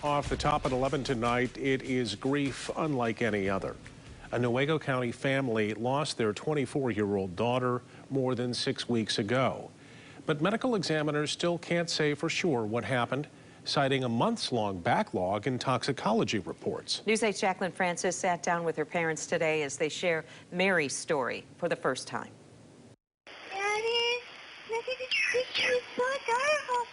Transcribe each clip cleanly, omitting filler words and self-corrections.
Off the top at 11 tonight, it is grief unlike any other. A Newaygo County family lost their 24-year-old daughter more than 6 weeks ago. But medical examiners still can't say for sure what happened, citing a months-long backlog in toxicology reports. News 8's Jacqueline Francis sat down with her parents today as they share Mary's story for the first time. Daddy, this is so adorable.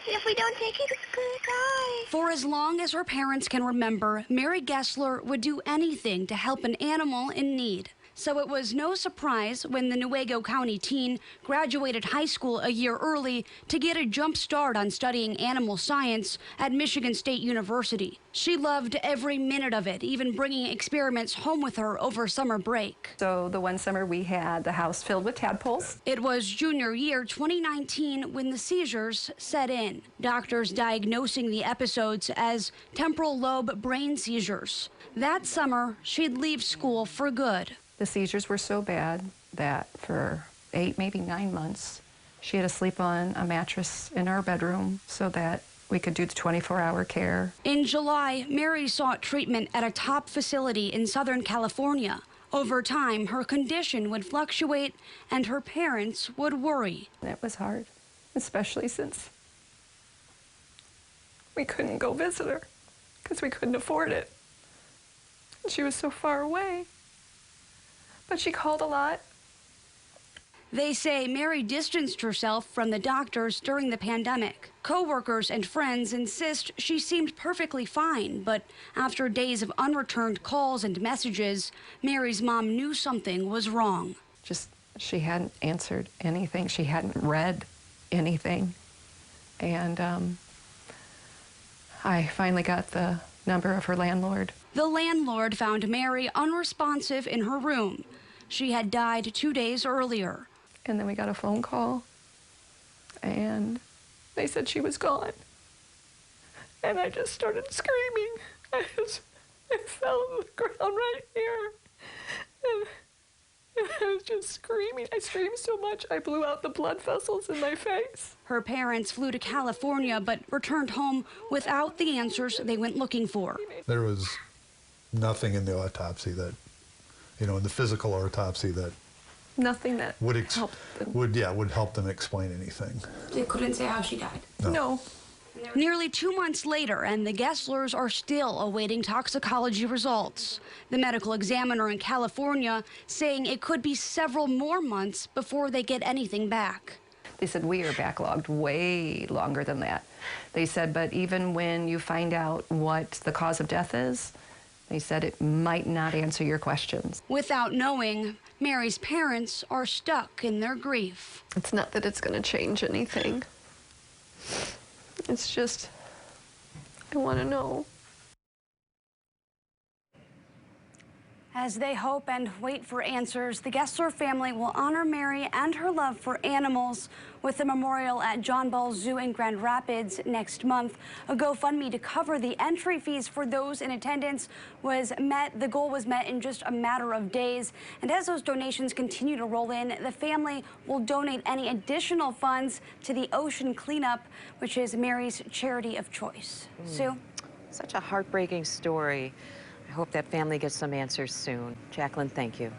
If we don't take it, it's gonna die. For as long as her parents can remember, Mary Gessler would do anything to help an animal in need. So it was no surprise when the Newaygo County teen graduated high school a year early to get a jump start on studying animal science at Michigan State University. She loved every minute of it, even bringing experiments home with her over summer break. So the one summer we had the house filled with tadpoles. It was junior year 2019 when the seizures set in. Doctors diagnosing the episodes as temporal lobe brain seizures. That summer, she'd leave school for good. The seizures were so bad that for 8, maybe 9 months, she had to sleep on a mattress in our bedroom so that we could do the 24-hour care. In July, Mary sought treatment at a top facility in Southern California. Over time, her condition would fluctuate and her parents would worry. It was hard, especially since we couldn't go visit her because we couldn't afford it. She was so far away. But she called a lot. They say Mary distanced herself from the doctors during the pandemic. Co-workers and friends insist she seemed perfectly fine, but after days of unreturned calls and messages, Mary's mom knew something was wrong. She hadn't answered anything. She hadn't read anything. And I finally got the number of her landlord. The landlord found Mary unresponsive in her room. She had died 2 days earlier. And then we got a phone call, and they said she was gone. And I just started screaming. I fell on the ground right here. And I was just screaming. I screamed so much, I blew out the blood vessels in my face. Her parents flew to California, but returned home without the answers they went looking for. There was nothing in the autopsy that, in the physical autopsy that nothing that would help them. would help them explain anything. They couldn't say how she died. No. Nearly 2 months later, and the Gesslers are still awaiting toxicology results. The medical examiner in California saying it could be several more months before they get anything back. They said we are backlogged way longer than that. They said, but even when you find out what the cause of death is, they said it might not answer your questions. Without knowing, Mary's parents are stuck in their grief. It's not that it's going to change anything. It's just, I want to know. As they hope and wait for answers, the Gessler family will honor Mary and her love for animals with a memorial at John Ball Zoo in Grand Rapids next month. A GoFundMe to cover the entry fees for those in attendance was met. The goal was met in just a matter of days. And as those donations continue to roll in, the family will donate any additional funds to the Ocean Cleanup, which is Mary's charity of choice. Sue? Such a heartbreaking story. I hope that family gets some answers soon. Jacqueline, thank you.